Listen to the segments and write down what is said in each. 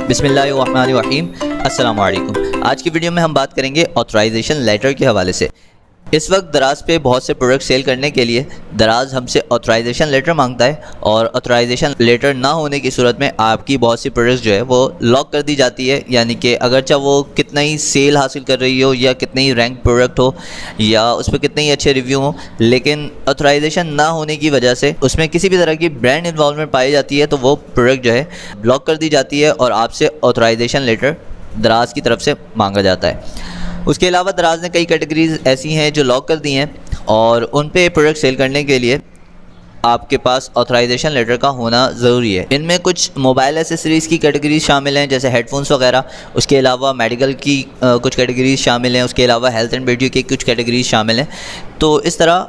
बिस्मिल्लाहिर्रहमानिर्रहीम। अस्सलाम वालेकुम। आज की वीडियो में हम बात करेंगे ऑथराइजेशन लेटर के हवाले से। इस वक्त दराज पे बहुत से प्रोडक्ट सेल करने के लिए दराज हमसे ऑथराइजेशन लेटर मांगता है और ऑथराइजेशन लेटर ना होने की सूरत में आपकी बहुत सी प्रोडक्ट्स जो है वो लॉक कर दी जाती है। यानी कि अगरचा वो कितना ही सेल हासिल कर रही हो या कितने ही रैंक प्रोडक्ट हो या उस पर कितने ही अच्छे रिव्यू हो, लेकिन ऑथराइजेशन ना होने की वजह से उसमें किसी भी तरह की ब्रांड इन्वॉल्वमेंट पाई जाती है तो वो प्रोडक्ट जो है ब्लॉक कर दी जाती है और आपसे ऑथराइजेशन लेटर दराज की तरफ से मांगा जाता है। उसके अलावा दराज ने कई कैटेगरीज ऐसी हैं जो लॉक कर दी हैं और उन पे प्रोडक्ट सेल करने के लिए आपके पास ऑथराइजेशन लेटर का होना ज़रूरी है। इनमें कुछ मोबाइल एसेसरीज़ की कैटेगरीज शामिल हैं जैसे हेडफोन्स वगैरह, उसके अलावा मेडिकल की कुछ कैटेगरीज शामिल हैं, उसके अलावा हेल्थ एंड ब्यूटी की कुछ कैटेगरीज शामिल हैं। तो इस तरह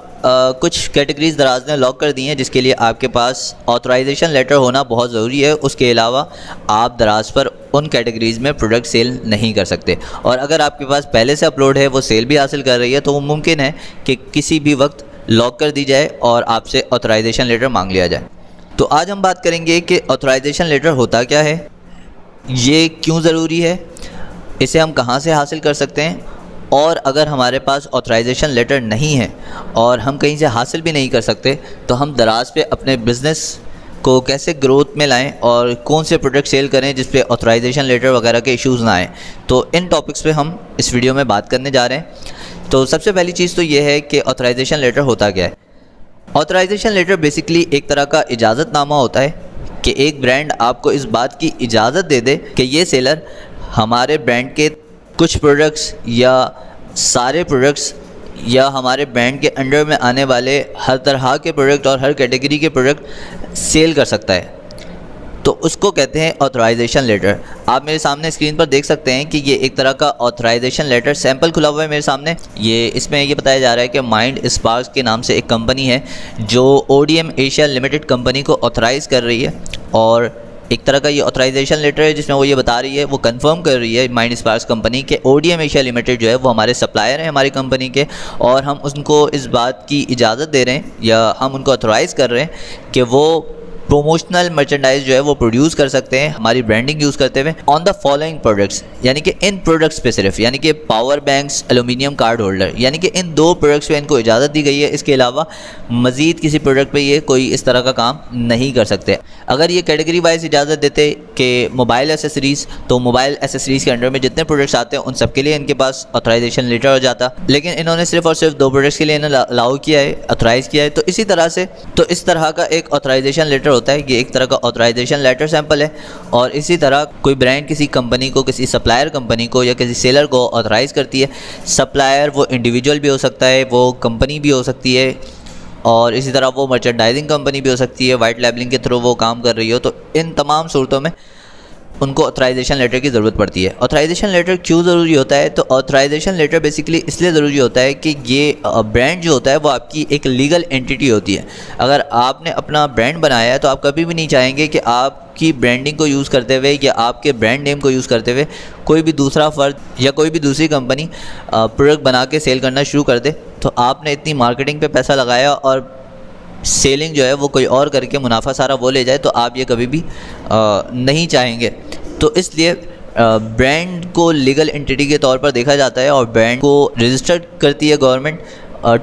कुछ कैटेगरीज दराज ने लॉक कर दी हैं जिसके लिए आपके पास ऑथराइजेशन लेटर होना बहुत ज़रूरी है। उसके अलावा आप दराज पर उन कैटेगरीज़ में प्रोडक्ट सेल नहीं कर सकते और अगर आपके पास पहले से अपलोड है, वो सेल भी हासिल कर रही है, तो वो मुमकिन है कि किसी भी वक्त लॉक कर दी जाए और आपसे ऑथराइजेशन लेटर मांग लिया जाए। तो आज हम बात करेंगे कि ऑथराइजेशन लेटर होता क्या है, ये क्यों ज़रूरी है, इसे हम कहाँ से हासिल कर सकते हैं, और अगर हमारे पास ऑथराइजेशन लेटर नहीं है और हम कहीं से हासिल भी नहीं कर सकते तो हम दराज पे अपने बिज़नेस को कैसे ग्रोथ में लाएं और कौन से प्रोडक्ट सेल करें जिस पे ऑथराइजेशन लेटर वगैरह के इश्यूज़ ना आएँ। तो इन टॉपिक्स पे हम इस वीडियो में बात करने जा रहे हैं। तो सबसे पहली चीज़ तो ये है कि ऑथराइजेशन लेटर होता क्या है। ऑथराइजेशन लेटर बेसिकली एक तरह का इजाज़तनामा होता है कि एक ब्रांड आपको इस बात की इजाज़त दे दे कि ये सेलर हमारे ब्रांड के कुछ प्रोडक्ट्स या सारे प्रोडक्ट्स या हमारे ब्रांड के अंडर में आने वाले हर तरह के प्रोडक्ट और हर कैटेगरी के प्रोडक्ट सेल कर सकता है, तो उसको कहते हैं ऑथराइजेशन लेटर। आप मेरे सामने स्क्रीन पर देख सकते हैं कि ये एक तरह का ऑथराइजेशन लेटर सैंपल खुला हुआ है मेरे सामने। इसमें ये बताया जा रहा है कि माइंड स्पार्क्स के नाम से एक कंपनी है जो ODM एशिया लिमिटेड कंपनी को ऑथराइज़ कर रही है और एक तरह का ये ऑथराइजेशन लेटर है जिसमें वो ये बता रही है, वो कंफर्म कर रही है माइंड स्पार्क्स कंपनी के ODM एशिया लिमिटेड जो है वो हमारे सप्लायर हैं हमारी कंपनी के, और हम उनको इस बात की इजाज़त दे रहे हैं या हम उनको ऑथराइज़ कर रहे हैं कि वो प्रोमोशनल मर्चेंडाइज जो है वो प्रोड्यूस कर सकते हैं हमारी ब्रांडिंग यूज़ करते हुए ऑन द फॉलोइंग प्रोडक्ट्स, यानी कि इन प्रोडक्ट्स पे सिर्फ, यानी कि power banks, aluminium card holder, यानी कि इन 2 प्रोडक्ट्स पे इनको इजाज़त दी गई है। इसके अलावा मज़ीद किसी प्रोडक्ट पे ये कोई इस तरह का काम नहीं कर सकते। अगर ये कैटेगरी वाइज इजाज़त देते कि मोबाइल एसेसरीज़, तो मोबाइल एसेसरीज़ के अंडर में जितने प्रोडक्ट्स आते हैं उन सब के लिए इनके पास ऑथराइजेशन लेटर हो जाता, लेकिन इन्होंने सिर्फ और सिर्फ 2 प्रोडक्ट्स के लिए इन्हें अलाउ किया है, ऑथराइज़ किया है। तो इसी तरह से इस तरह का एक ऑथराइजेशन लेटर होता है, ये एक तरह का ऑथराइजेशन लेटर सैंपल है। और इसी तरह कोई ब्रांड किसी कंपनी को, किसी सप्लायर कंपनी को या किसी सेलर को ऑथराइज़ करती है। सप्लायर वो इंडिविजुअल भी हो सकता है, वो कंपनी भी हो सकती है, और इसी तरह वो मर्चेंडाइजिंग कंपनी भी हो सकती है, वाइट लेबलिंग के थ्रू वो काम कर रही हो। तो इन तमाम सूरतों में उनको ऑथराइजेशन लेटर की ज़रूरत पड़ती है। ऑथराइजेशन लेटर क्यों ज़रूरी होता है? तो ऑथराइजेशन लेटर बेसिकली इसलिए ज़रूरी होता है कि ये ब्रांड जो होता है वो आपकी एक लीगल एंटिटी होती है। अगर आपने अपना ब्रांड बनाया है तो आप कभी भी नहीं चाहेंगे कि आपकी ब्रांडिंग को यूज़ करते हुए या आपके ब्रांड नेम को यूज़ करते हुए कोई भी दूसरा फ़र्द या कोई भी दूसरी कंपनी प्रोडक्ट बना के सेल करना शुरू कर दे। तो आपने इतनी मार्केटिंग पे पैसा लगाया और सेलिंग जो है वो कोई और करके मुनाफा सारा वो ले जाए, तो आप ये कभी भी नहीं चाहेंगे। तो इसलिए ब्रांड को लीगल एंटिटी के तौर पर देखा जाता है और ब्रांड को रजिस्टर्ड करती है गवर्नमेंट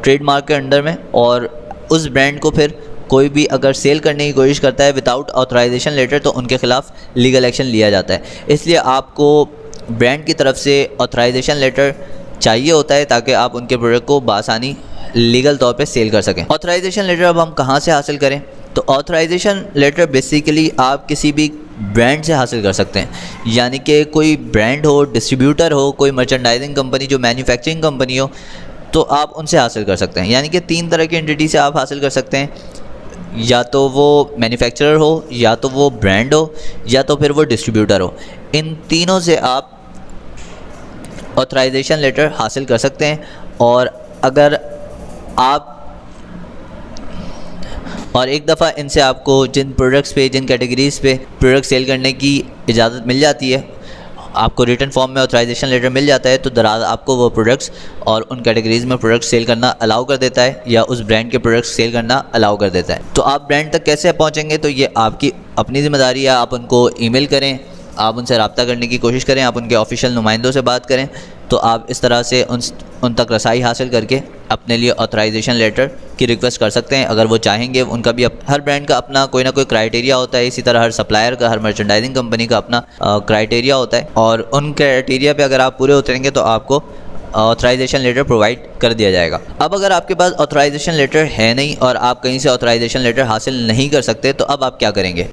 ट्रेडमार्क के अंडर में, और उस ब्रांड को फिर कोई भी अगर सेल करने की कोशिश करता है विदाउट ऑथराइजेशन लेटर तो उनके ख़िलाफ़ लीगल एक्शन लिया जाता है। इसलिए आपको ब्रांड की तरफ से ऑथराइजेशन लेटर चाहिए होता है ताकि आप उनके प्रोडक्ट को बआसानी लीगल तौर पे सेल कर सकें। ऑथराइजेशन लेटर अब हम कहाँ से हासिल करें? तो ऑथराइजेशन लेटर बेसिकली आप किसी भी ब्रांड से हासिल कर सकते हैं, यानी कि कोई ब्रांड हो, डिस्ट्रीब्यूटर हो, कोई मर्चेंडाइजिंग कंपनी जो मैन्युफैक्चरिंग कंपनी हो, तो आप उनसे हासिल कर सकते हैं। यानी कि 3 तरह की एंटिटी से आप हासिल कर सकते हैं, या तो वो मैन्युफैक्चरर हो, या तो वो ब्रांड हो, या तो फिर वो डिस्ट्रीब्यूटर हो। इन तीनों से आप ऑथराइजेशन लेटर हासिल कर सकते हैं। और अगर आप एक दफ़ा इनसे आपको जिन प्रोडक्ट्स पे, जिन कैटेगरीज़ पे प्रोडक्ट सेल करने की इजाज़त मिल जाती है, आपको रिटन फॉर्म में ऑथराइजेशन लेटर मिल जाता है, तो दराज आपको वो प्रोडक्ट्स और उन कैटेगरीज़ में प्रोडक्ट सेल करना अलाउ कर देता है या उस ब्रांड के प्रोडक्ट्स सेल करना अलाउ कर देता है। तो आप ब्रांड तक कैसे पहुँचेंगे, तो ये आपकी अपनी ज़िम्मेदारी है। आप उनको ईमेल करें आप उनसे रब्ता करने की कोशिश करें, आप उनके ऑफिशियल नुमाइंदों से बात करें, तो आप इस तरह से उन तक रसाई हासिल करके अपने लिए ऑथराइजेशन लेटर की रिक्वेस्ट कर सकते हैं अगर वो चाहेंगे। उनका भी हर ब्रांड का अपना कोई ना कोई क्राइटेरिया होता है, इसी तरह हर सप्लायर का, हर मर्चेंडाइजिंग कंपनी का अपना क्राइटेरिया होता है, और उन क्राइटेरिया पे अगर आप पूरे उतरेंगे तो आपको ऑथराइजेशन लेटर प्रोवाइड कर दिया जाएगा। अब अगर आपके पास ऑथराइजेशन लेटर है नहीं और आप कहीं से ऑथराइजेशन लेटर हासिल नहीं कर सकते, तो अब आप क्या करेंगे?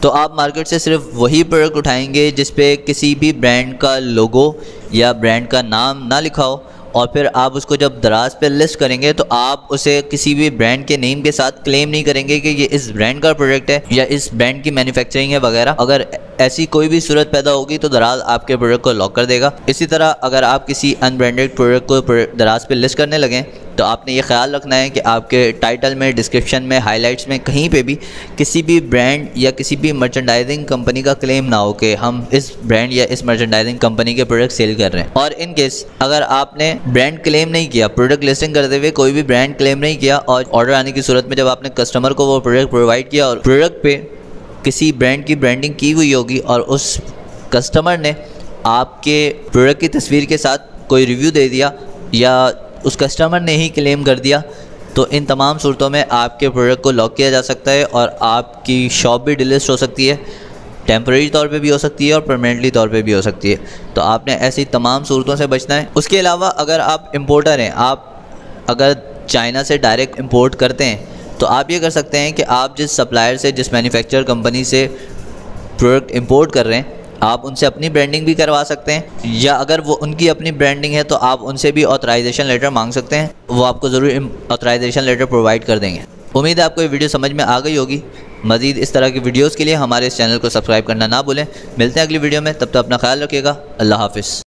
तो आप मार्केट से सिर्फ वही प्रोडक्ट उठाएंगे जिस पे किसी भी ब्रांड का लोगो या ब्रांड का नाम ना लिखा हो, और फिर आप उसको जब दराज पे लिस्ट करेंगे तो आप उसे किसी भी ब्रांड के नेम के साथ क्लेम नहीं करेंगे कि ये इस ब्रांड का प्रोडक्ट है या इस ब्रांड की मैन्युफैक्चरिंग है वगैरह। अगर ऐसी कोई भी सूरत पैदा होगी तो दराज आपके प्रोडक्ट को लॉक कर देगा। इसी तरह अगर आप किसी अनब्रांडेड प्रोडक्ट को दराज पे लिस्ट करने लगें तो आपने ये ख्याल रखना है कि आपके टाइटल में, डिस्क्रिप्शन में, हाइलाइट्स में कहीं पे भी किसी भी ब्रांड या किसी भी मर्चेंडाइजिंग कंपनी का क्लेम ना हो कि हम इस ब्रांड या इस मर्चेंडाइजिंग कंपनी के प्रोडक्ट सेल कर रहे हैं। और इन केस अगर आपने ब्रांड क्लेम नहीं किया, प्रोडक्ट लिस्टिंग करते हुए कोई भी ब्रांड क्लेम नहीं किया, और ऑर्डर आने की सूरत में जब आपने कस्टमर को वो प्रोडक्ट प्रोवाइड किया और प्रोडक्ट पे किसी ब्रांड की ब्रांडिंग की हुई होगी और उस कस्टमर ने आपके प्रोडक्ट की तस्वीर के साथ कोई रिव्यू दे दिया या उस कस्टमर ने ही क्लेम कर दिया, तो इन तमाम सूरतों में आपके प्रोडक्ट को लॉक किया जा सकता है और आपकी शॉप भी डिलिस्ट हो सकती है। टेम्परेरी तौर पे भी हो सकती है और परमानेंटली तौर पे भी हो सकती है। तो आपने ऐसी तमाम सूरतों से बचना है। उसके अलावा अगर आप इंपोर्टर हैं, आप अगर चाइना से डायरेक्ट इंपोर्ट करते हैं, तो आप ये कर सकते हैं कि आप जिस सप्लायर से, जिस मैन्युफैक्चरर कंपनी से प्रोडक्ट इंपोर्ट कर रहे हैं, आप उनसे अपनी ब्रांडिंग भी करवा सकते हैं, या अगर वो उनकी अपनी ब्रांडिंग है तो आप उनसे भी ऑथराइजेशन लेटर मांग सकते हैं। वो आपको ज़रूर ऑथराइजेशन लेटर प्रोवाइड कर देंगे। उम्मीद है आपको ये वीडियो समझ में आ गई होगी। मज़ीद इस तरह की वीडियोज़ के लिए हमारे इस चैनल को सब्सक्राइब करना ना भूलें। मिलते हैं अगली वीडियो में, तब तक अपना ख्याल रखिएगा। अल्लाह हाफ़िज़।